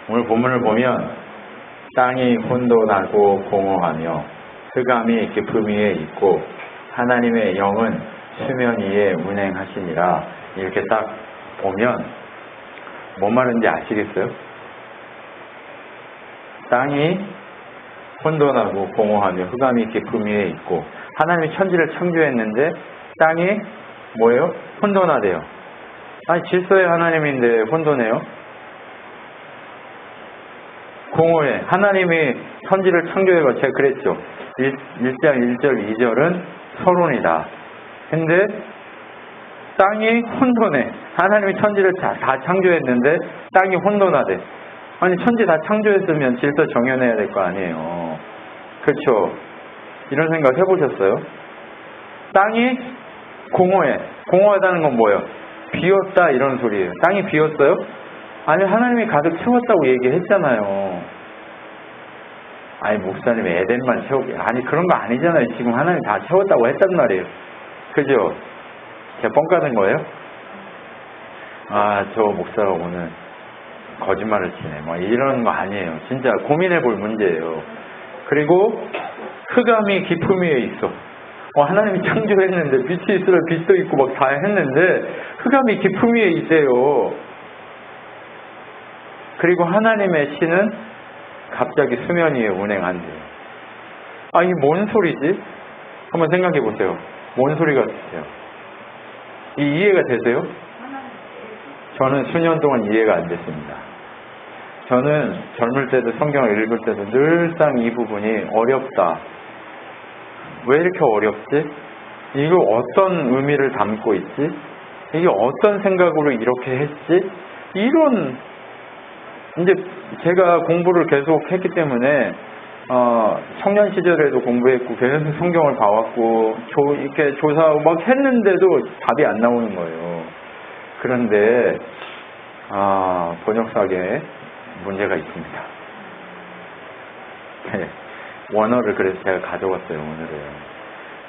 오늘 본문을 보면 땅이 혼돈하고 공허하며 흑암이 깊음 위에 있고 하나님의 영은 수면 위에 운행하시니라. 이렇게 딱 보면 뭔 말인지 아시겠어요? 땅이 혼돈하고 공허하며 흑암이 깊음 위에 있고 하나님이 천지를 창조했는데 땅이 뭐예요? 혼돈하대요. 아니 질서의 하나님인데 혼돈해요? 공허해. 하나님이 천지를 창조해가 제가 그랬죠. 1장 1절 2절은 서론이다. 근데 땅이 혼돈해. 하나님이 천지를 다 창조했는데 땅이 혼돈하대. 아니 천지 다 창조했으면 질서 정연해야 될 거 아니에요. 그렇죠? 이런 생각 해보셨어요? 땅이 공허해. 공허하다는 건 뭐예요? 비었다 이런 소리예요. 땅이 비었어요? 아니 하나님이 가득 채웠다고 얘기했잖아요. 아니 목사님 에덴만 채우게. 아니 그런 거 아니잖아요. 지금 하나님 다 채웠다고 했단 말이에요. 그죠? 제가 뻥 까는 거예요? 아 저 목사가 오늘 거짓말을 치네. 뭐 이런 거 아니에요. 진짜 고민해 볼 문제예요. 그리고 흑암이 깊음 위에 있어. 하나님이 창조했는데 빛이 있으라 빛도 있고 막 다 했는데 흑암이 깊음 위에 있대요. 그리고 하나님의 신은 갑자기 수면 위에 운행한대요. 아, 이게 뭔 소리지? 한번 생각해 보세요. 뭔 소리 같으세요? 이해가 되세요? 저는 수년 동안 이해가 안 됐습니다. 저는 젊을 때도 성경을 읽을 때도 늘상 이 부분이 어렵다. 왜 이렇게 어렵지? 이거 어떤 의미를 담고 있지? 이게 어떤 생각으로 이렇게 했지? 이런 이제 제가 공부를 계속 했기 때문에 청년 시절에도 공부했고 계속 성경을 봐왔고 이렇게 조사하고 막 했는데도 답이 안 나오는 거예요. 그런데 번역사에 문제가 있습니다. 원어를 그래서 제가 가져왔어요. 오늘은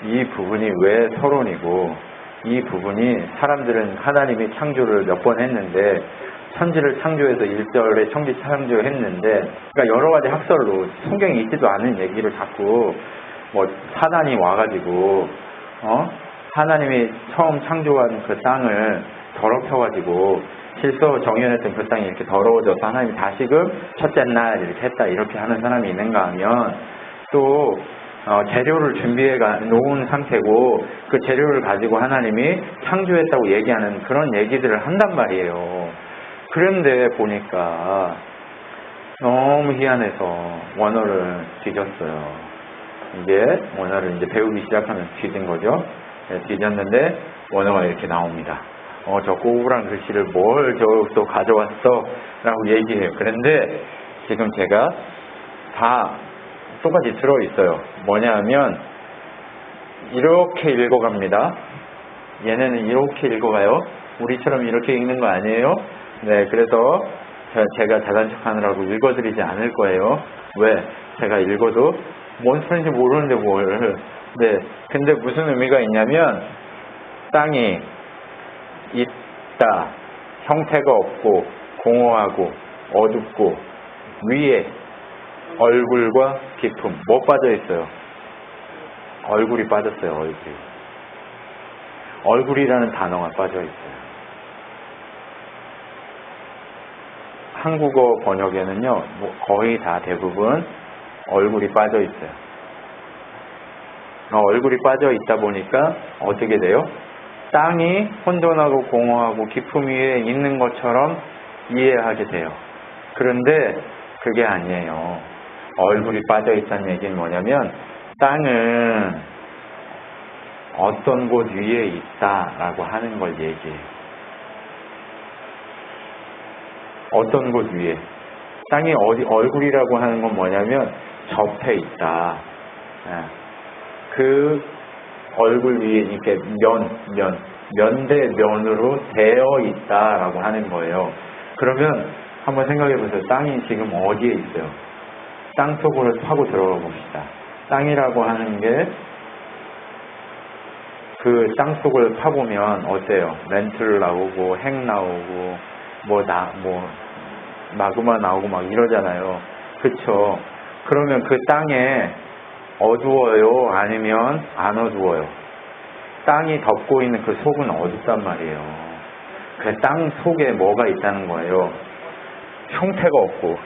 이 부분이 왜 서론이고 이 부분이 사람들은 하나님이 창조를 몇 번 했는데 천지를 창조해서 1절에 천지 창조했는데 그러니까 여러 가지 학설로 성경에 있지도 않은 얘기를 자꾸 뭐 사단이 와가지고 하나님이 처음 창조한 그 땅을 더럽혀가지고 질서 정연했던 그 땅이 이렇게 더러워져서 하나님이 다시금 첫째 날 이렇게 했다 이렇게 하는 사람이 있는가 하면 또 재료를 준비해 놓은 상태고 그 재료를 가지고 하나님이 창조했다고 얘기하는 그런 얘기들을 한단 말이에요. 그런데 보니까 너무 희한해서 원어를 뒤졌어요. 이게 원어를 이제 배우기 시작하면서 뒤진 거죠. 뒤졌는데 원어가 이렇게 나옵니다. 저 꼬부랑 글씨를 뭘 또 가져왔어? 라고 얘기해요. 그런데 지금 제가 다 똑같이 들어있어요. 뭐냐 하면 이렇게 읽어갑니다. 얘네는 이렇게 읽어가요. 우리처럼 이렇게 읽는 거 아니에요? 네, 그래서 제가 자단척 하느라고 읽어드리지 않을 거예요. 왜? 제가 읽어도 뭔 소리인지 모르는데 뭘. 네, 근데 무슨 의미가 있냐면 땅이 있다, 형태가 없고 공허하고 어둡고 위에 얼굴과 깊음, 뭐 빠져 있어요? 얼굴이 빠졌어요. 얼굴이. 얼굴이라는 단어가 빠져 있어요. 한국어 번역에는요, 거의 다 대부분 얼굴이 빠져 있어요. 얼굴이 빠져 있다 보니까 어떻게 돼요? 땅이 혼돈하고 공허하고 깊음 위에 있는 것처럼 이해하게 돼요. 그런데 그게 아니에요. 얼굴이 빠져 있다는 얘기는 뭐냐면 땅은 어떤 곳 위에 있다라고 하는 걸 얘기해요. 어떤 곳 위에. 땅이 얼굴이라고 하는 건 뭐냐면 접해 있다. 그 얼굴 위에 이렇게 면 대 면으로 되어 있다라고 하는 거예요. 그러면 한번 생각해 보세요. 땅이 지금 어디에 있어요? 땅 속으로 파고 들어가 봅시다. 땅이라고 하는 게 그 땅 속을 파보면 어때요? 멘틀 나오고 핵 나오고 마그마 나오고 막 이러잖아요. 그쵸? 그러면 그 땅에 어두워요? 아니면 안 어두워요? 땅이 덮고 있는 그 속은 어둡단 말이에요. 그 땅 속에 뭐가 있다는 거예요? 형태가 없고.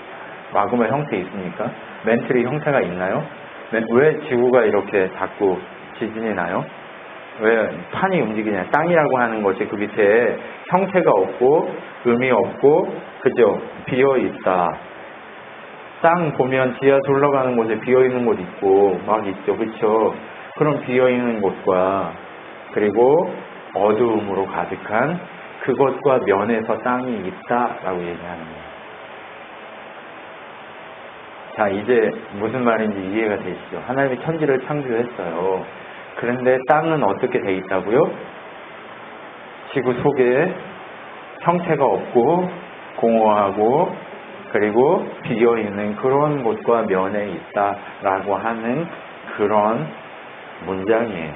마그마 형태 있습니까? 멘틀이 형태가 있나요? 왜 지구가 이렇게 자꾸 지진이 나요? 왜 판이 움직이냐? 땅이라고 하는 것이 그 밑에 형태가 없고 의미 없고 그죠? 비어 있다. 땅 보면 지하 둘러가는 곳에 비어 있는 곳 있고 막 있죠, 그렇죠? 그런 비어 있는 곳과 그리고 어두움으로 가득한 그것과 면에서 땅이 있다라고 얘기하는 거예요. 자, 이제 무슨 말인지 이해가 되시죠? 하나님이 천지를 창조했어요. 그런데 땅은 어떻게 돼 있다고요? 지구 속에 형태가 없고 공허하고 그리고 비어있는 그런 곳과 면에 있다라고 하는 그런 문장이에요.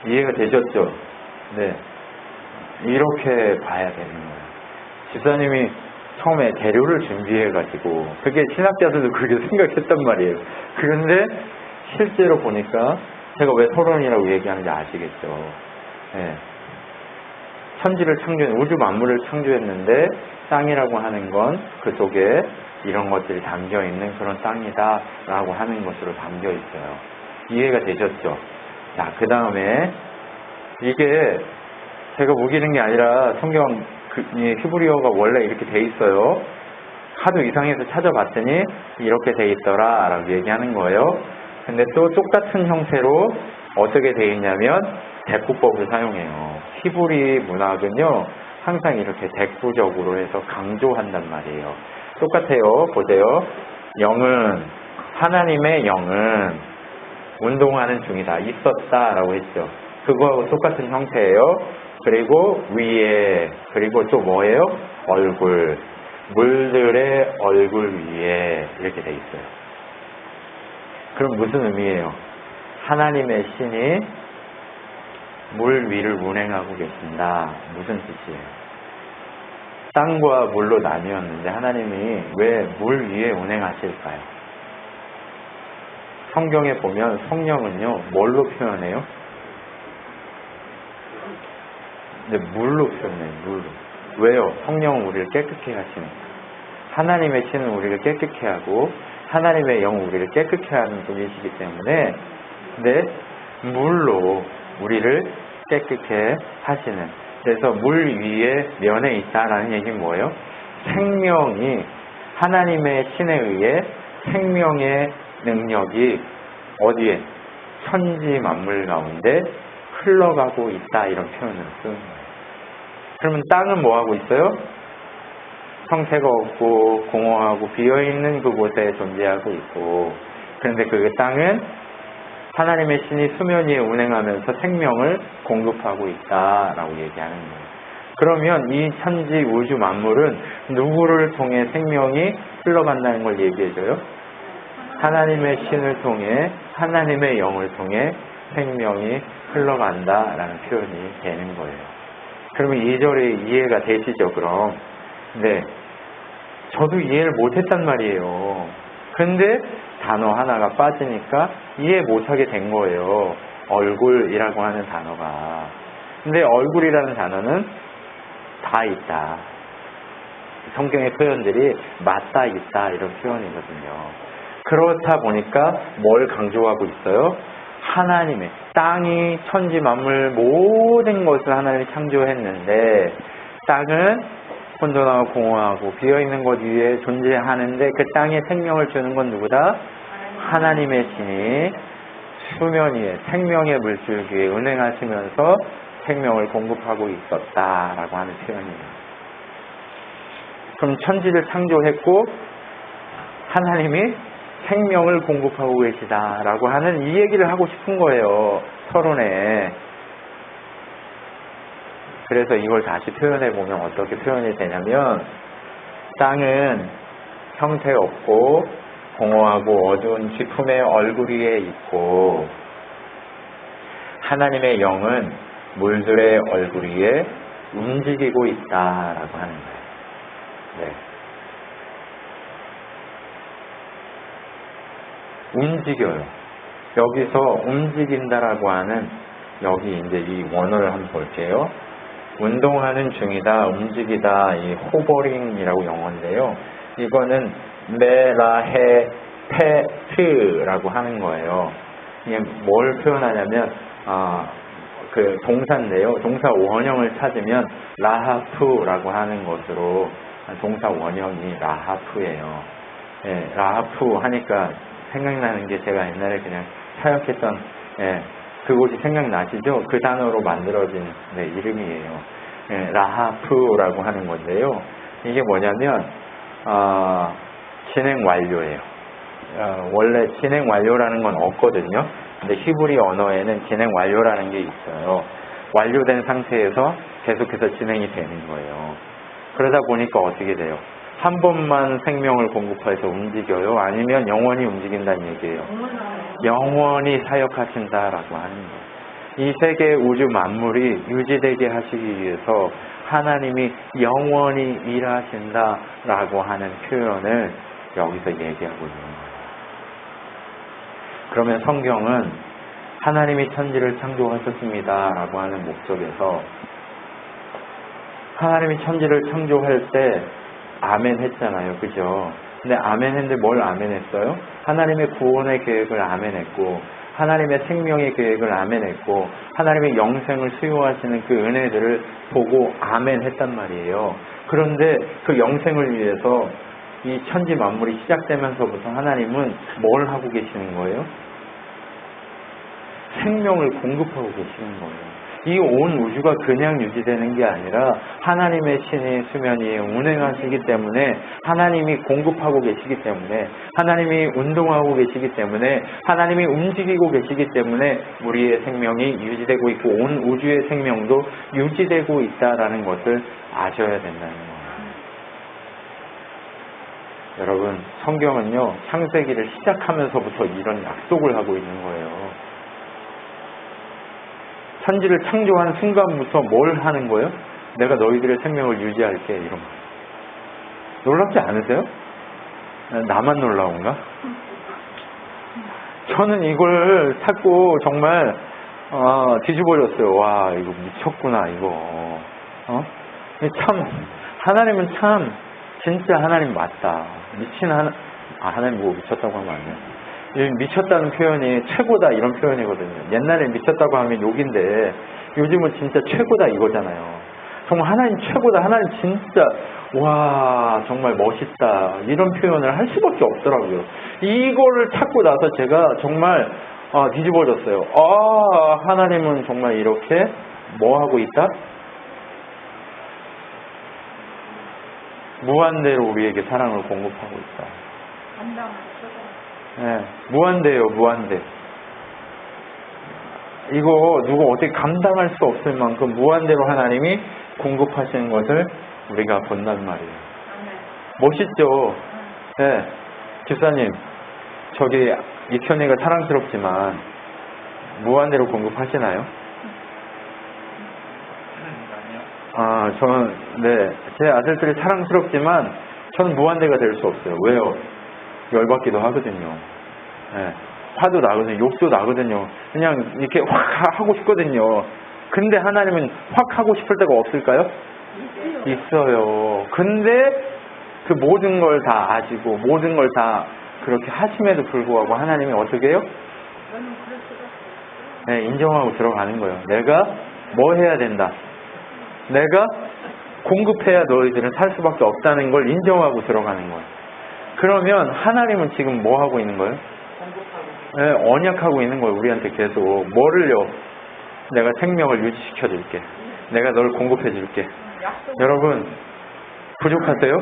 이해가 되셨죠? 네. 이렇게 봐야 되는 거예요. 집사님이 처음에 재료를 준비해가지고 그게 신학자들도 그렇게 생각했단 말이에요. 그런데 실제로 보니까 제가 왜 토론이라고 얘기하는지 아시겠죠? 네. 천지를 우주 만물을 창조했는데 땅이라고 하는 건 그 속에 이런 것들이 담겨있는 그런 땅이다라고 하는 것으로 담겨 있어요. 이해가 되셨죠? 자, 그 다음에 이게 제가 우기는 게 아니라 성경 히브리어가 원래 이렇게 돼 있어요. 하도 이상해서 찾아봤더니 이렇게 돼 있더라 라고 얘기하는 거예요. 근데 또 똑같은 형태로 어떻게 돼 있냐면 대꾸법을 사용해요. 히브리 문학은요 항상 이렇게 대꾸적으로 해서 강조한단 말이에요. 똑같아요. 보세요. 하나님의 영은 운동하는 중이다. 있었다라고 했죠. 그거하고 똑같은 형태예요. 그리고 위에 그리고 또 뭐예요? 얼굴. 물들의 얼굴 위에 이렇게 돼 있어요. 그럼 무슨 의미예요? 하나님의 신이 물 위를 운행하고 계신다. 무슨 뜻이에요? 땅과 물로 나뉘었는데 하나님이 왜 물 위에 운행하실까요? 성경에 보면 성령은요 뭘로 표현해요? 네, 물로 표현해요. 물로. 왜요? 성령은 우리를 깨끗게 하시니까. 하나님의 신은 우리를 깨끗게 하고 하나님의 영은 우리를 깨끗게 하는 분이시기 때문에 물로 우리를 깨끗게 하시는. 그래서 물 위에 면에 있다라는 얘기는 뭐예요? 생명이 하나님의 신에 의해 생명의 능력이 어디에? 천지 만물 가운데 흘러가고 있다 이런 표현을 쓰는 거예요. 그러면 땅은 뭐하고 있어요? 형태가 없고 공허하고 비어있는 그곳에 존재하고 있고 그런데 그 땅은 하나님의 신이 수면 위에 운행하면서 생명을 공급하고 있다라고 얘기하는 거예요. 그러면 이 천지 우주 만물은 누구를 통해 생명이 흘러간다는 걸 얘기해줘요? 하나님의 신을 통해 하나님의 영을 통해 생명이 흘러간다라는 표현이 되는 거예요. 그러면 2절이 이해가 되시죠? 그럼 네, 저도 이해를 못했단 말이에요. 근데 단어 하나가 빠지니까 이해 못하게 된 거예요. 얼굴이라고 하는 단어가. 근데 얼굴이라는 단어는 다 있다. 성경의 표현들이 맞다 있다 이런 표현이거든요. 그렇다 보니까 뭘 강조하고 있어요? 하나님의 땅이 천지 만물 모든 것을 하나님이 창조했는데 땅은 혼돈하고 공허하고 비어있는 것 위에 존재하는데 그 땅에 생명을 주는 건 누구다? 하나님의 신이 수면 위에 생명의 물줄기에 운행하시면서 생명을 공급하고 있었다라고 하는 표현이에요. 그럼 천지를 창조했고 하나님이 생명을 공급하고 계시다라고 하는 이 얘기를 하고 싶은 거예요. 서론에. 그래서 이걸 다시 표현해 보면 어떻게 표현이 되냐면 땅은 형태 없고 공허하고 어두운 쥐품의 얼굴 위에 있고 하나님의 영은 물들의 얼굴 위에 움직이고 있다라고 하는 거예요. 네. 움직여요. 여기서 움직인다라고 하는 여기 이제 이 원어를 한번 볼게요. 운동하는 중이다, 움직이다, 이 호버링이라고 영어인데요. 이거는 메라헤 페트라고 하는 거예요. 이게 뭘 표현하냐면 그 동사인데요. 동사 원형을 찾으면 라하프라고 하는 것으로 동사 원형이 라하프예요. 예, 라하프 하니까 생각나는 게 제가 옛날에 그냥 사역했던 그곳이 생각나시죠? 그 단어로 만들어진 이름이에요. 예, 라하프라고 하는 건데요. 이게 뭐냐면 진행 완료예요. 원래 진행 완료라는 건 없거든요. 근데 히브리 언어에는 진행 완료라는 게 있어요. 완료된 상태에서 계속해서 진행이 되는 거예요. 그러다 보니까 어떻게 돼요? 한 번만 생명을 공급해서 움직여요? 아니면 영원히 움직인다는 얘기예요? 영원히 사역하신다라고 하는 거예요. 이 세계 우주 만물이 유지되게 하시기 위해서 하나님이 영원히 일하신다라고 하는 표현을 여기서 얘기하고 있는 거예요. 그러면 성경은 하나님이 천지를 창조하셨습니다라고 하는 목적에서 하나님이 천지를 창조할 때 아멘 했잖아요. 그죠? 근데 아멘 했는데 뭘 아멘 했어요? 하나님의 구원의 계획을 아멘 했고 하나님의 생명의 계획을 아멘 했고 하나님의 영생을 수요하시는 그 은혜들을 보고 아멘 했단 말이에요. 그런데 그 영생을 위해서 이 천지 만물이 시작되면서부터 하나님은 뭘 하고 계시는 거예요? 생명을 공급하고 계시는 거예요. 이 온 우주가 그냥 유지되는 게 아니라 하나님의 신이 수면 위에 운행하시기 때문에 하나님이 공급하고 계시기 때문에 하나님이 운동하고 계시기 때문에 하나님이 움직이고 계시기 때문에 우리의 생명이 유지되고 있고 온 우주의 생명도 유지되고 있다라는 것을 아셔야 된다는 거예요. 여러분, 성경은요, 창세기를 시작하면서부터 이런 약속을 하고 있는 거예요. 천지를 창조한 순간부터 뭘 하는 거예요? 내가 너희들의 생명을 유지할게, 이런 거. 놀랍지 않으세요? 나만 놀라운가? 저는 이걸 찾고 정말 뒤집어졌어요. 와, 이거 미쳤구나, 이거. 참, 하나님은 참 진짜 하나님 맞다. 미친 하나님 뭐 미쳤다고 하면 안 돼요. 미쳤다는 표현이 최고다 이런 표현이거든요. 옛날에 미쳤다고 하면 욕인데 요즘은 진짜 최고다 이거잖아요. 정말 하나님 최고다. 하나님 진짜 와 정말 멋있다. 이런 표현을 할 수밖에 없더라고요. 이거를 찾고 나서 제가 정말 뒤집어졌어요. 하나님은 정말 이렇게 뭐 하고 있다? 무한대로 우리에게 사랑을 공급하고 있다. 네, 무한대요, 무한대. 이거 누가 어떻게 감당할 수 없을 만큼 무한대로 하나님이 공급하시는 것을 우리가 본단 말이에요. 멋있죠? 네, 집사님, 저기 이현이가 사랑스럽지만 무한대로 공급하시나요? 저는 제 아들들이 사랑스럽지만 저는 무한대가 될 수 없어요. 왜요? 열받기도 하거든요. 네, 화도 나거든요. 욕도 나거든요. 그냥 이렇게 확 하고 싶거든요. 근데 하나님은 확 하고 싶을 때가 없을까요? 있어요. 근데 그 모든 걸 다 아시고 모든 걸 다 그렇게 하심에도 불구하고 하나님이 어떻게 해요? 네, 인정하고 들어가는 거예요. 내가 뭐 해야 된다. 내가 공급해야 너희들은 살 수밖에 없다는 걸 인정하고 들어가는 거예요. 그러면 하나님은 지금 뭐 하고 있는 거예요? 네, 언약하고 있는 거예요. 우리한테 계속. 뭐를요? 내가 생명을 유지시켜 줄게. 내가 널 공급해 줄게. 여러분, 부족하세요?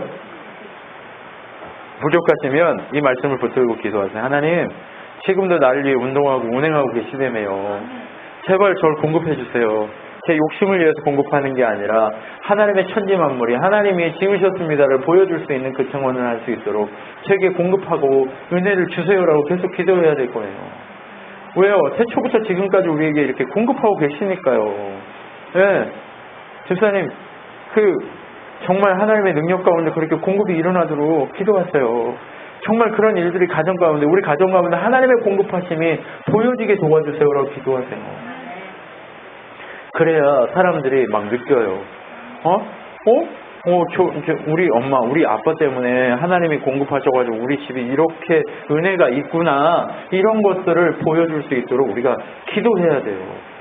부족하시면 이 말씀을 붙들고 기도하세요. 하나님, 지금도 나를 위해 운동하고 운행하고 계시다며요. 제발 저를 공급해 주세요. 제 욕심을 위해서 공급하는 게 아니라 하나님의 천지 만물이 하나님이 지으셨습니다를 보여줄 수 있는 그 증언을 할 수 있도록 제게 공급하고 은혜를 주세요라고 계속 기도해야 될 거예요. 왜요? 태초부터 지금까지 우리에게 이렇게 공급하고 계시니까요. 네. 집사님, 정말 하나님의 능력 가운데 그렇게 공급이 일어나도록 기도하세요. 정말 그런 일들이 가정 가운데, 우리 가정 가운데 하나님의 공급하심이 보여지게 도와주세요라고 기도하세요. 그래야 사람들이 막 느껴요. 우리 엄마, 우리 아빠 때문에 하나님이 공급하셔가지고 우리 집이 이렇게 은혜가 있구나. 이런 것들을 보여줄 수 있도록 우리가 기도해야 돼요.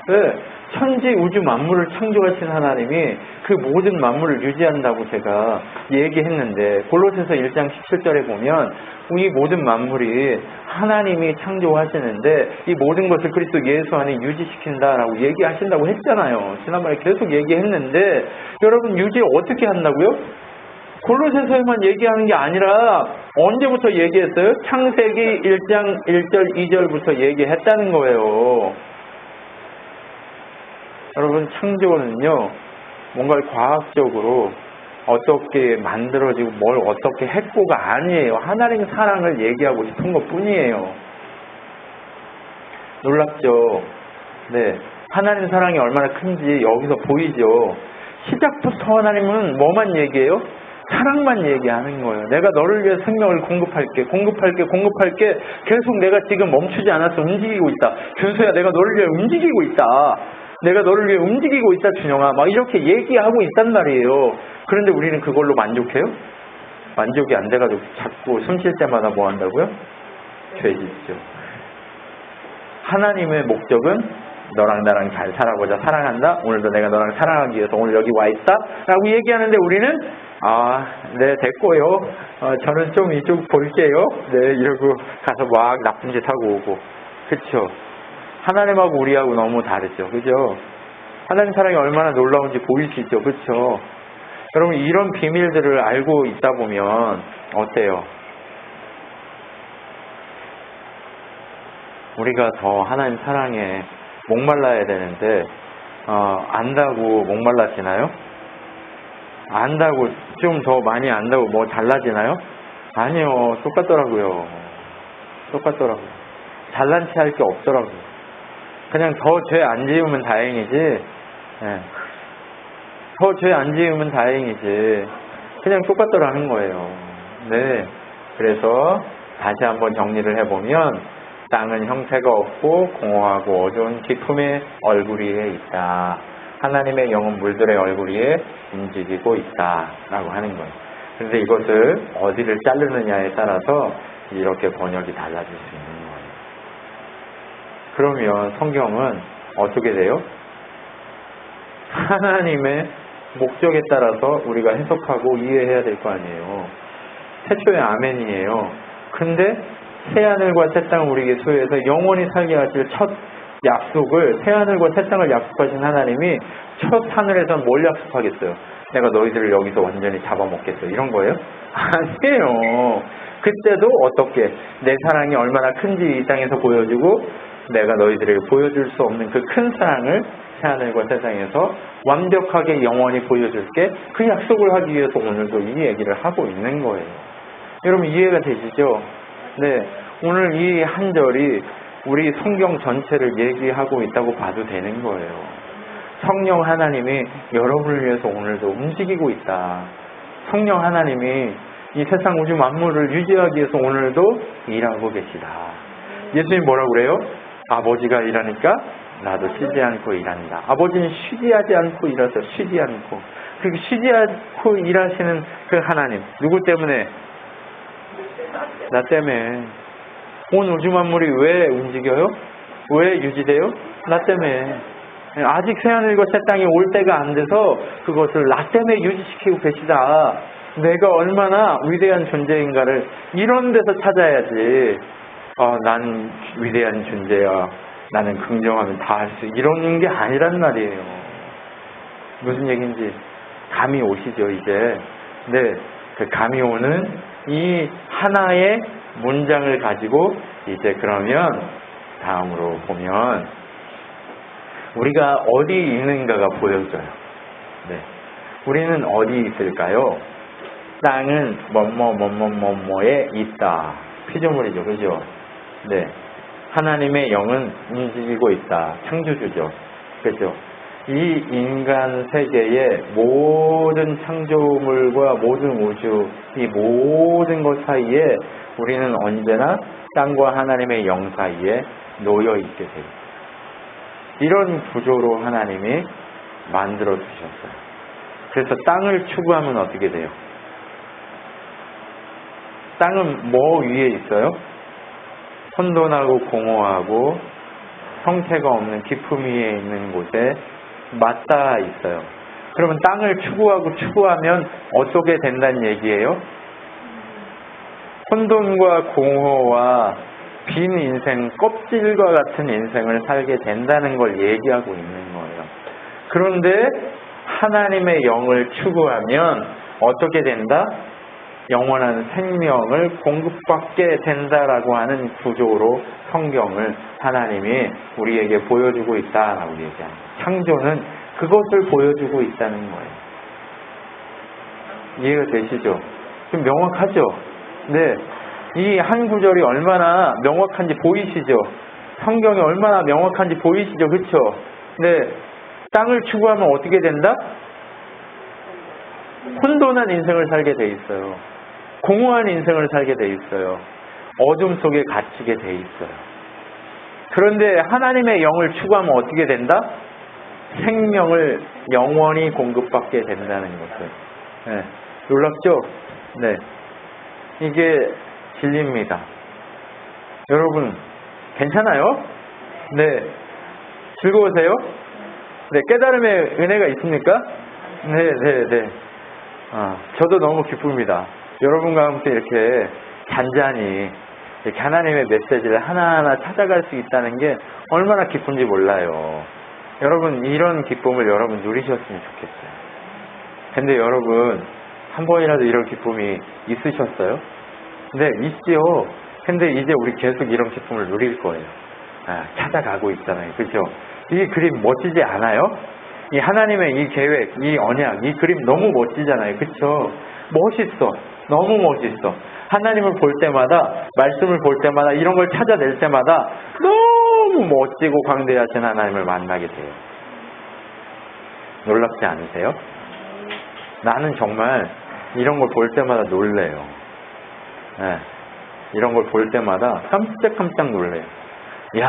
네, 천지 우주 만물을 창조하신 하나님이 그 모든 만물을 유지한다고 제가 얘기했는데, 골로새서 1장 17절에 보면 이 모든 만물이 하나님이 창조하시는데 이 모든 것을 그리스도 예수 안에 유지시킨다라고 얘기하신다고 했잖아요. 지난번에 계속 얘기했는데, 여러분 유지 어떻게 한다고요? 골로새서에만 얘기하는 게 아니라 언제부터 얘기했어요? 창세기 1장 1절 2절부터 얘기했다는 거예요. 여러분, 창조는요, 뭔가 과학적으로 어떻게 만들어지고 뭘 어떻게 했고가 아니에요. 하나님 사랑을 얘기하고 싶은 것 뿐이에요. 놀랍죠? 네. 하나님 사랑이 얼마나 큰지 여기서 보이죠? 시작부터 하나님은 뭐만 얘기해요? 사랑만 얘기하는 거예요. 내가 너를 위해 생명을 공급할게. 계속 내가 지금 멈추지 않아서 움직이고 있다. 준수야, 내가 너를 위해 움직이고 있다. 내가 너를 위해 움직이고 있다, 준영아. 막 이렇게 얘기하고 있단 말이에요. 그런데 우리는 그걸로 만족해요? 만족이 안 돼가지고 자꾸 숨 쉴 때마다 뭐 한다고요? 죄짓죠. 하나님의 목적은 너랑 나랑 잘 살아보자, 사랑한다. 오늘도 내가 너랑 사랑하기 위해서 오늘 여기 와 있다 라고 얘기하는데, 우리는 네, 됐고요. 저는 좀 이쪽 볼게요. 네, 이러고 가서 막 나쁜 짓 하고 오고. 그쵸? 하나님하고 우리하고 너무 다르죠. 그죠? 하나님 사랑이 얼마나 놀라운지 보이시죠? 그쵸? 여러분, 이런 비밀들을 알고 있다 보면 어때요? 우리가 더 하나님 사랑에 목말라야 되는데, 안다고 목말라지나요? 안다고 좀 더 많이 안다고 뭐 달라지나요? 아니요. 똑같더라고요. 잘난 체 할 게 없더라고요. 그냥 더 죄 안 지으면 다행이지. 네. 더 죄 안 지으면 다행이지. 그냥 똑같더라는 거예요. 네. 그래서 다시 한번 정리를 해보면, 땅은 형태가 없고 공허하고 어두운 기품의 얼굴 위에 있다. 하나님의 영은 물들의 얼굴 위에 움직이고 있다 라고 하는 거예요. 그런데 이것을 어디를 자르느냐에 따라서 이렇게 번역이 달라질 수 있는 거예요. 그러면 성경은 어떻게 돼요? 하나님의 목적에 따라서 우리가 해석하고 이해해야 될 거 아니에요. 태초에 아멘이에요. 근데 새하늘과 새 땅을 우리에게 소유해서 영원히 살게 하실 첫 약속을, 새하늘과 새 땅을 약속하신 하나님이 첫 하늘에선 뭘 약속하겠어요? 내가 너희들을 여기서 완전히 잡아먹겠어, 이런 거예요? 아니에요. 그때도 어떻게 내 사랑이 얼마나 큰지 이 땅에서 보여주고, 내가 너희들에게 보여줄 수 없는 그 큰 사랑을 새하늘과 새 땅에서 완벽하게 영원히 보여줄게, 그 약속을 하기 위해서 오늘도 이 얘기를 하고 있는 거예요. 여러분, 이해가 되시죠? 네, 오늘 이 한 절이 우리 성경 전체를 얘기하고 있다고 봐도 되는 거예요. 성령 하나님이 여러분을 위해서 오늘도 움직이고 있다. 성령 하나님이 이 세상 우주 만물을 유지하기 위해서 오늘도 일하고 계시다. 예수님 뭐라고 그래요? 아버지가 일하니까 나도 쉬지 않고 일한다. 아버지는 쉬지 않고 일하셔. 쉬지 않고. 그 쉬지 않고 일하시는 그 하나님, 누구 때문에? 나 때문에. 온 우주 만물이 왜 움직여요? 왜 유지돼요? 나 때문에. 아직 새하늘과 새 땅이 올 때가 안 돼서 그것을 나 때문에 유지시키고 계시다. 내가 얼마나 위대한 존재인가를 이런 데서 찾아야지. 난 위대한 존재야. 나는 긍정하면 다 할 수, 이런 게 아니란 말이에요. 무슨 얘기인지 감이 오시죠, 이제? 네, 그 감이 오는 이 하나의 문장을 가지고 이제 그러면 다음으로 보면 우리가 어디 있는가가 보여져요. 네, 우리는 어디 있을까요? 땅은 뭐뭐뭐뭐뭐뭐에 있다. 피조물이죠, 그죠? 네, 하나님의 영은 움직이고 있다. 창조주죠, 그죠? 이 인간 세계의 모든 창조물과 모든 우주, 이 모든 것 사이에 우리는 언제나 땅과 하나님의 영 사이에 놓여 있게 돼요. 이런 구조로 하나님이 만들어 두셨어요. 그래서 땅을 추구하면 어떻게 돼요? 땅은 뭐 위에 있어요? 혼돈하고 공허하고 형태가 없는 깊음 위에 있는 곳에 맞닿아 있어요. 그러면 땅을 추구하면 어떻게 된다는 얘기예요? 혼돈과 공허와 빈 인생, 껍질과 같은 인생을 살게 된다는 걸 얘기하고 있는 거예요. 그런데 하나님의 영을 추구하면 어떻게 된다? 영원한 생명을 공급받게 된다라고 하는 구조로 성경을 하나님이 우리에게 보여주고 있다라고 얘기합니다. 창조는 그것을 보여주고 있다는 거예요. 이해가 되시죠? 좀 명확하죠? 네. 이 한 구절이 얼마나 명확한지 보이시죠? 성경이 얼마나 명확한지 보이시죠? 그렇죠? 네. 땅을 추구하면 어떻게 된다? 혼돈한 인생을 살게 돼 있어요. 공허한 인생을 살게 돼 있어요. 어둠 속에 갇히게 돼 있어요. 그런데 하나님의 영을 추구하면 어떻게 된다? 생명을 영원히 공급받게 된다는 것을. 네. 놀랍죠? 네. 이게 진리입니다. 여러분, 괜찮아요? 네. 즐거우세요? 네. 깨달음의 은혜가 있습니까? 네. 저도 너무 기쁩니다. 여러분과 함께 이렇게 잔잔히 이렇게 하나님의 메시지를 하나하나 찾아갈 수 있다는 게 얼마나 기쁜지 몰라요. 여러분, 이런 기쁨을 여러분 누리셨으면 좋겠어요. 근데 여러분, 한 번이라도 이런 기쁨이 있으셨어요? 네, 있지요. 근데 이제 우리 계속 이런 기쁨을 누릴 거예요. 찾아가고 있잖아요. 그렇죠? 이 그림 멋지지 않아요? 이 하나님의 이 계획, 이 언약, 이 그림 너무 멋지잖아요. 그렇죠? 멋있어. 너무 멋있어. 하나님을 볼 때마다, 말씀을 볼 때마다, 이런 걸 찾아낼 때마다 너무 멋지고 광대하신 하나님을 만나게 돼요. 놀랍지 않으세요? 나는 정말 이런 걸 볼 때마다 놀래요. 네. 이런 걸 볼 때마다 깜짝깜짝 놀래요. 이야,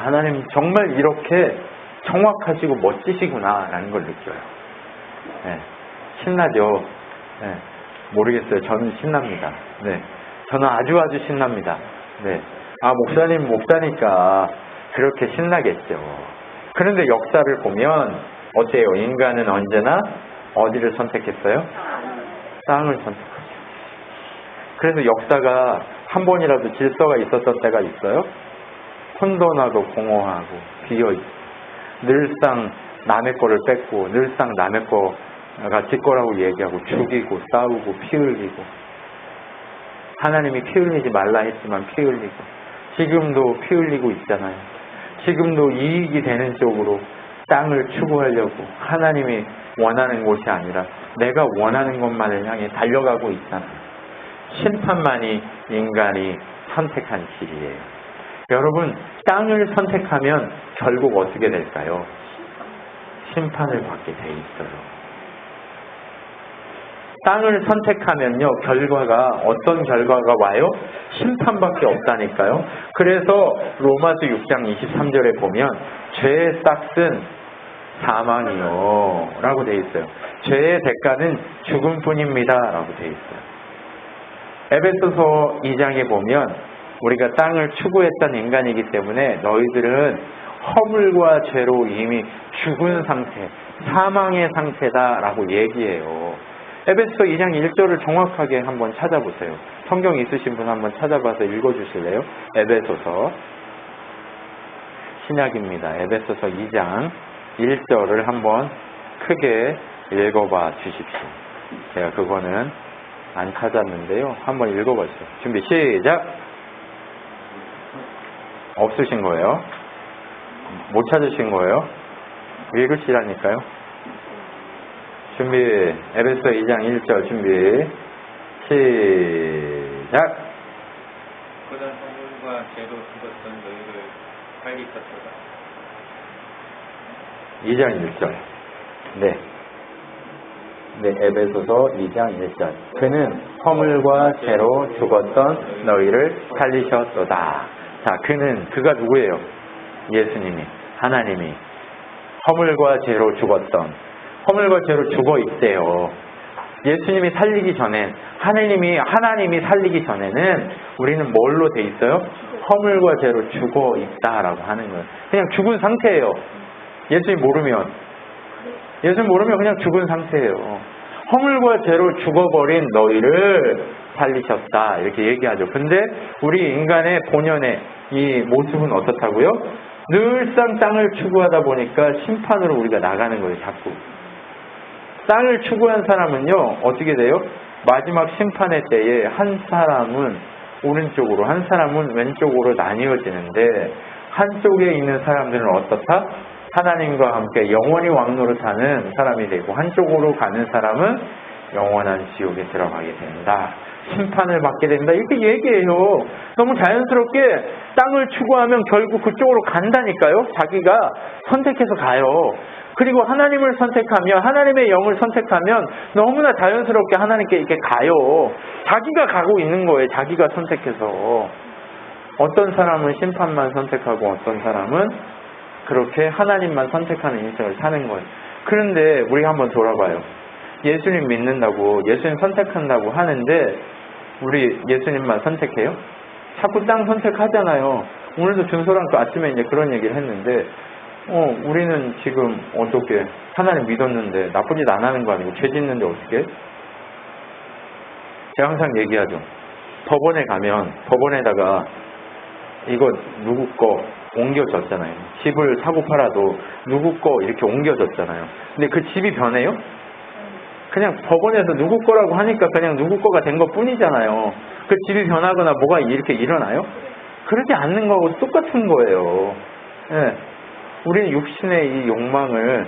하나님 정말 이렇게 정확하시고 멋지시구나 라는 걸 느껴요. 네. 신나죠? 네. 모르겠어요. 저는 신납니다. 네. 저는 아주 신납니다. 네. 목사님 목사니까 그렇게 신나겠죠. 그런데 역사를 보면 어때요? 인간은 언제나 어디를 선택했어요? 땅을 선택했어요. 그래서 역사가 한 번이라도 질서가 있었던 때가 있어요? 혼돈하고 공허하고 비어있고 늘상 남의 거를 뺏고 늘상 남의 거가 지 거라고 얘기하고 죽이고 싸우고 피 흘리고 하나님이 피 흘리지 말라 했지만 피 흘리고 지금도 피 흘리고 있잖아요. 지금도 이익이 되는 쪽으로 땅을 추구하려고 하나님이 원하는 곳이 아니라 내가 원하는 것만을 향해 달려가고 있잖아요. 심판만이 인간이 선택한 길이에요. 여러분, 땅을 선택하면 결국 어떻게 될까요? 심판을 받게 돼 있어요. 땅을 선택하면요, 결과가 어떤 결과가 와요? 심판밖에 없다니까요. 그래서 로마서 6장 23절에 보면 죄의 싹은 사망이요 라고 돼 있어요. 죄의 대가는 죽음뿐입니다 라고 돼 있어요. 에베소서 2장에 보면 우리가 땅을 추구했던 인간이기 때문에 너희들은 허물과 죄로 이미 죽은 상태, 사망의 상태다라고 얘기해요. 에베소서 2장 1절을 정확하게 한번 찾아보세요. 성경 있으신 분 한번 찾아봐서 읽어주실래요? 에베소서 신약입니다. 에베소서 2장 1절을 한번 크게 읽어봐 주십시오. 제가 그거는 안 찾았는데요. 한번 읽어보시죠. 준비 시작! 없으신 거예요? 못 찾으신 거예요? 읽으시라니까요. 준비. 에베소 2장 1절 준비. 시작. 거단 허물과 죄로 죽었던 너희를 살리셨도다. 2장 1절. 네. 네, 에베소서 2장 1절. 그는 허물과 죄로 죽었던 너희를 살리셨도다. 자, 그가 누구예요? 예수님이, 하나님이 허물과 죄로 죽었던, 허물과 죄로 죽어 있대요. 예수님이 살리기 전엔, 하나님이 살리기 전에는 우리는 뭘로 돼 있어요? 허물과 죄로 죽어 있다라고 하는 거예요. 그냥 죽은 상태예요. 예수님 모르면 그냥 죽은 상태예요. 허물과 죄로 죽어버린 너희를 살리셨다 이렇게 얘기하죠. 근데 우리 인간의 본연의 이 모습은 어떻다고요? 늘상 땅을 추구하다 보니까 심판으로 우리가 나가는 거예요. 자꾸 땅을 추구한 사람은요 어떻게 돼요? 마지막 심판의 때에 한 사람은 오른쪽으로, 한 사람은 왼쪽으로 나뉘어지는데, 한쪽에 있는 사람들은 어떻다? 하나님과 함께 영원히 왕노릇하는 사람이 되고, 한쪽으로 가는 사람은 영원한 지옥에 들어가게 된다. 심판을 받게 된다. 이렇게 얘기해요. 너무 자연스럽게 땅을 추구하면 결국 그쪽으로 간다니까요. 자기가 선택해서 가요. 그리고 하나님을 선택하면, 하나님의 영을 선택하면 너무나 자연스럽게 하나님께 이렇게 가요. 자기가 가고 있는 거예요. 자기가 선택해서. 어떤 사람은 심판만 선택하고 어떤 사람은 그렇게 하나님만 선택하는 인생을 사는 거예요. 그런데 우리 한번 돌아봐요. 예수님 믿는다고, 예수님 선택한다고 하는데 우리 예수님만 선택해요? 자꾸 땅 선택하잖아요. 오늘도 준서랑 또 아침에 이제 그런 얘기를 했는데 우리는 지금 어떻게 하나님 믿었는데 나쁜 짓 안 하는 거 아니고 죄 짓는데 어떻게? 제가 항상 얘기하죠. 법원에 가면 법원에다가 이거 누구 거 옮겨졌잖아요. 집을 사고 팔아도 누구 거 이렇게 옮겨졌잖아요. 근데 그 집이 변해요? 그냥 법원에서 누구 거라고 하니까 그냥 누구 거가 된 것 뿐이잖아요. 그 집이 변하거나 뭐가 이렇게 일어나요? 그러지 않는 거하고 똑같은 거예요. 네. 우리는 육신의 이 욕망을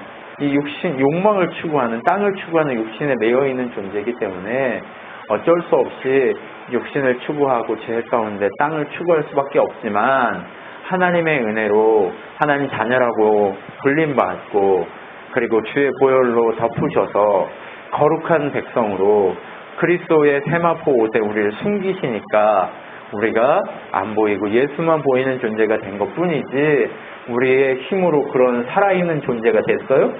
추구하는, 땅을 추구하는 육신에 매여 있는 존재이기 때문에 어쩔 수 없이 육신을 추구하고 죄 가운데 땅을 추구할 수밖에 없지만, 하나님의 은혜로 하나님 자녀라고 불림받고 그리고 주의 보혈로 덮으셔서 거룩한 백성으로 그리스도의 세마포 옷에 우리를 숨기시니까 우리가 안 보이고 예수만 보이는 존재가 된 것뿐이지 우리의 힘으로 그런 살아있는 존재가 됐어요?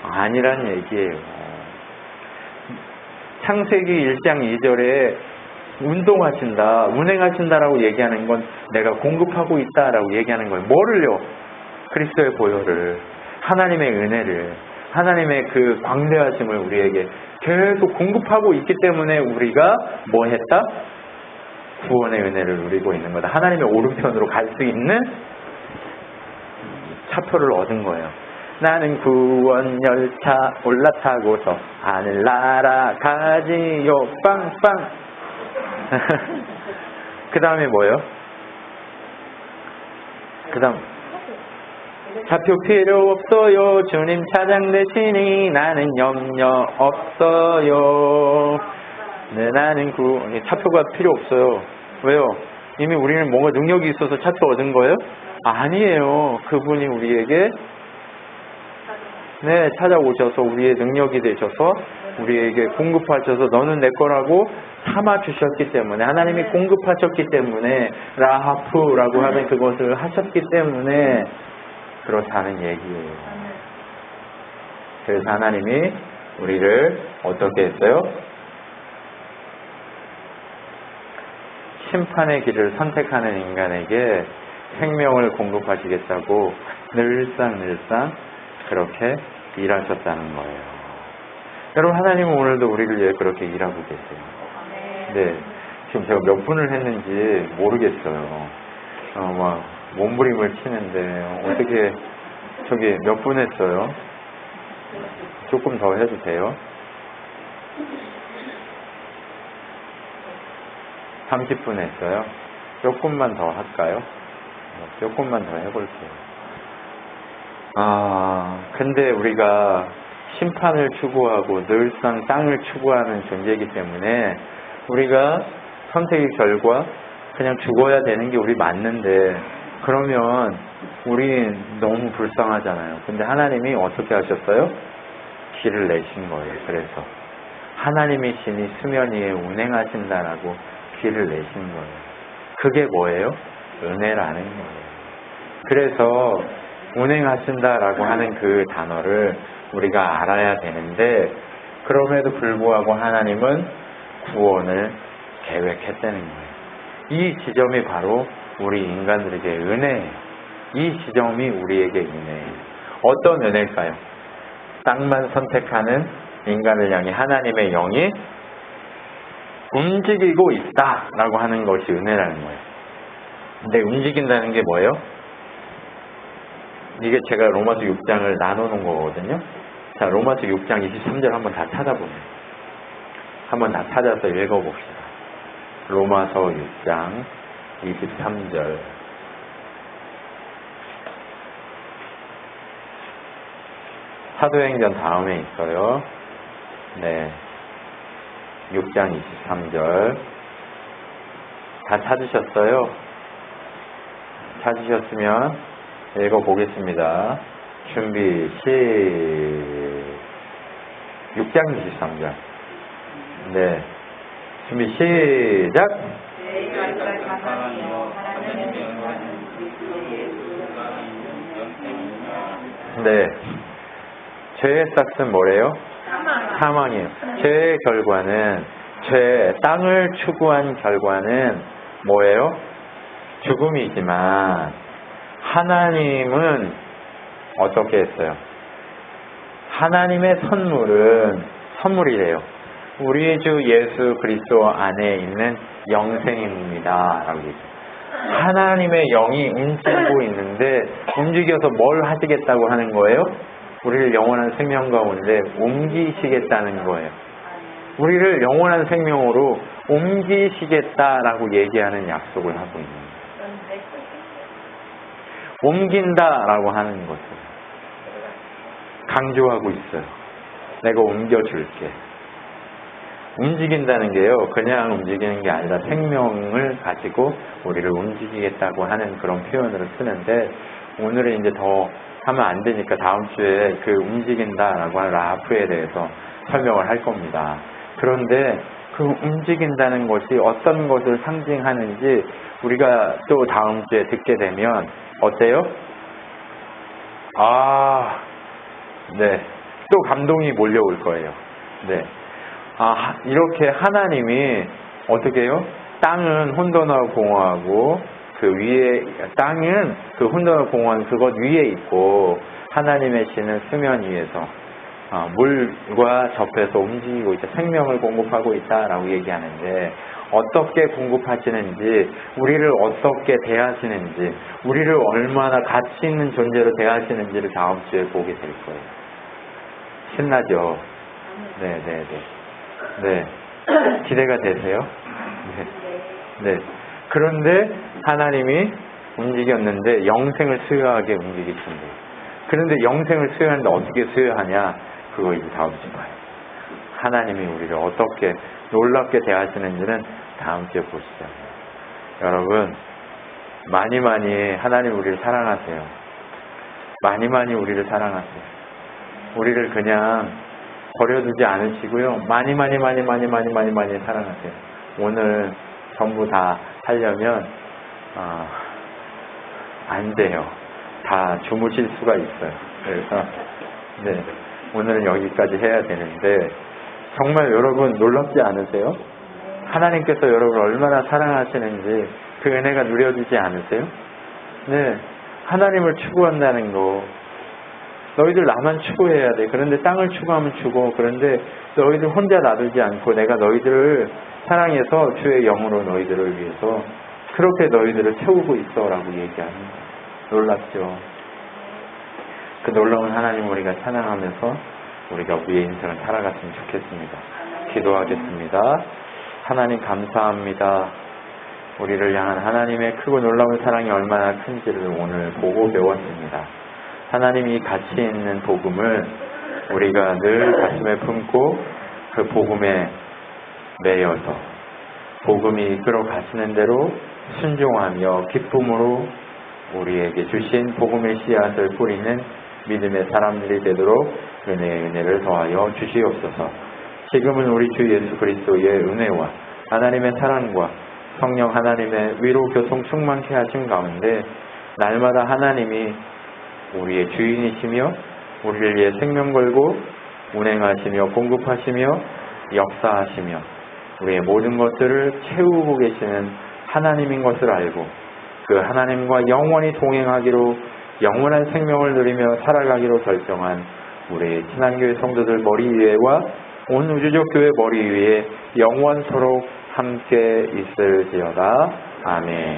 아니란 얘기예요. 창세기 1장 2절에 운동하신다, 운행하신다라고 얘기하는 건 내가 공급하고 있다라고 얘기하는 거예요. 뭐를요? 그리스도의 보혈을, 하나님의 은혜를, 하나님의 그 광대하심을 우리에게 계속 공급하고 있기 때문에 우리가 뭐 했다? 구원의 은혜를 누리고 있는 거다. 하나님의 오른편으로 갈 수 있는 차표를 얻은 거예요. 나는 구원 열차 올라타고서 하늘 날아가지요 빵빵. 그 다음에 뭐예요? 그 다음 차표 필요 없어요. 주님 차장 되시니 나는 염려 없어요. 네, 나는 차표가 필요 없어요. 왜요? 이미 우리는 뭔가 능력이 있어서 차표 얻은 거예요? 아니에요. 그분이 우리에게 찾아오셔서 우리의 능력이 되셔서 우리에게 공급하셔서 너는 내 거라고 삼아주셨기 때문에, 하나님이 공급하셨기 때문에, 라하프라고 하는 그것을 하셨기 때문에 그렇다는 얘기예요. 그래서 하나님이 우리를 어떻게 했어요? 심판의 길을 선택하는 인간에게 생명을 공급하시겠다고 늘상 그렇게 일하셨다는 거예요. 여러분, 하나님은 오늘도 우리를 위해 그렇게 일하고 계세요. 네, 지금 제가 몇 분을 했는지 모르겠어요. 막 몸부림을 치는데 어떻게 저기 몇 분 했어요? 조금 더 해도 돼요? 30분 했어요? 조금만 더 할까요? 조금만 더 해볼게요. 근데 우리가 심판을 추구하고 늘상 땅을 추구하는 존재이기 때문에 우리가 선택의 결과 그냥 죽어야 되는 게 우리 맞는데 그러면 우리 너무 불쌍하잖아요. 근데 하나님이 어떻게 하셨어요? 길을 내신 거예요. 그래서 하나님의 신이 수면 위에 운행하신다라고 길을 내신 거예요. 그게 뭐예요? 은혜라는 거예요. 그래서 운행하신다라고 하는 그 단어를 우리가 알아야 되는데, 그럼에도 불구하고 하나님은 구원을 계획했다는 거예요. 이 지점이 바로 우리 인간들에게 은혜예요. 이 지점이 우리에게 은혜예요. 어떤 은혜일까요? 땅만 선택하는 인간을 향해 하나님의 영이 움직이고 있다라고 하는 것이 은혜라는 거예요. 근데 움직인다는 게 뭐예요? 이게 제가 로마서 6장을 나눠놓은 거거든요. 자, 로마서 6장 23절 한번 다 찾아보세요. 한번 다 찾아서 읽어봅시다. 로마서 6장 23절. 사도행전 다음에 있어요. 네. 6장 23절. 다 찾으셨어요? 찾으셨으면 읽어보겠습니다. 준비, 6장 23절. 네. 준비, 시작! 네. 죄의 싹은 뭐래요? 사망이에요. 죄의 결과는, 땅을 추구한 결과는 뭐예요? 죽음이지만, 하나님은 어떻게 했어요? 하나님의 선물이래요. 우리 주 예수 그리스도 안에 있는 영생입니다. 라고 얘기해요. 하나님의 영이 움직이고 있는데, 움직여서 뭘 하시겠다고 하는 거예요? 우리를 영원한 생명 가운데 옮기시겠다는 거예요. 우리를 영원한 생명으로 옮기시겠다라고 얘기하는 약속을 하고 있는 거예요. 옮긴다라고 하는 것을 강조하고 있어요. 내가 옮겨줄게. 움직인다는 게요, 그냥 움직이는 게 아니라 생명을 가지고 우리를 움직이겠다고 하는 그런 표현으로 쓰는데, 오늘은 이제 더 하면 안 되니까 다음 주에 그 움직인다라고 하는 라프에 대해서 설명을 할 겁니다. 그런데 그 움직인다는 것이 어떤 것을 상징하는지 우리가 또 다음 주에 듣게 되면 어때요? 네. 또 감동이 몰려올 거예요. 네. 이렇게 하나님이 어떻게 해요? 땅은 혼돈하고 공허하고 그 위에, 땅은 그 혼돈하고 공허한 그것 위에 있고, 하나님의 신은 수면 위에서 물과 접해서 움직이고 있다. 생명을 공급하고 있다라고 얘기하는데, 어떻게 공급하시는지, 우리를 어떻게 대하시는지, 우리를 얼마나 가치 있는 존재로 대하시는지를 다음 주에 보게 될 거예요. 신나죠? 네네네. 네. 기대가 되세요? 네. 네. 그런데 하나님이 움직였는데 영생을 수여하게 움직이신 거예요. 그런데 영생을 수여하는데 어떻게 수여하냐? 그거 이제 다음 주에 봐요. 하나님이 우리를 어떻게 놀랍게 대하시는지는 다음 주에 보시죠. 여러분, 많이 하나님 우리를 사랑하세요. 많이 우리를 사랑하세요. 우리를 그냥 버려두지 않으시고요. 많이 사랑하세요. 오늘 전부 다 하려면 안 돼요. 다 주무실 수가 있어요. 그래서 네, 오늘은 여기까지 해야 되는데, 정말 여러분 놀랍지 않으세요? 하나님께서 여러분을 얼마나 사랑하시는지 그 은혜가 누려지지 않으세요? 네, 하나님을 추구한다는 거, 너희들 나만 추구해야 돼. 그런데 땅을 추구하면 죽어. 그런데 너희들 혼자 놔두지 않고 내가 너희들을 사랑해서 주의 영으로 너희들을 위해서 그렇게 너희들을 채우고 있어라고 얘기하는 거예요. 놀랍죠? 그 놀라운 하나님 우리가 찬양하면서 우리가 우리의 인생을 살아갔으면 좋겠습니다. 기도하겠습니다. 하나님 감사합니다. 우리를 향한 하나님의 크고 놀라운 사랑이 얼마나 큰지를 오늘 보고 배웠습니다. 하나님, 이 가치 있는 복음을 우리가 늘 가슴에 품고 그 복음에 매여서 복음이 이끌어 가시는 대로 순종하며 기쁨으로 우리에게 주신 복음의 씨앗을 뿌리는 믿음의 사람들이 되도록 은혜의 은혜를 더하여 주시옵소서. 지금은 우리 주 예수 그리스도의 은혜와 하나님의 사랑과 성령 하나님의 위로 교통 충만케 하신 가운데 날마다 하나님이 우리의 주인이시며 우리를 위해 생명 걸고 운행하시며 공급하시며 역사하시며 우리의 모든 것들을 채우고 계시는 하나님인 것을 알고 그 하나님과 영원히 동행하기로 영원한 생명을 누리며 살아가기로 결정한 우리의 친한교회 성도들 머리 위에와 온 우주적 교회 머리 위에 영원토록 함께 있을지어다. 아멘.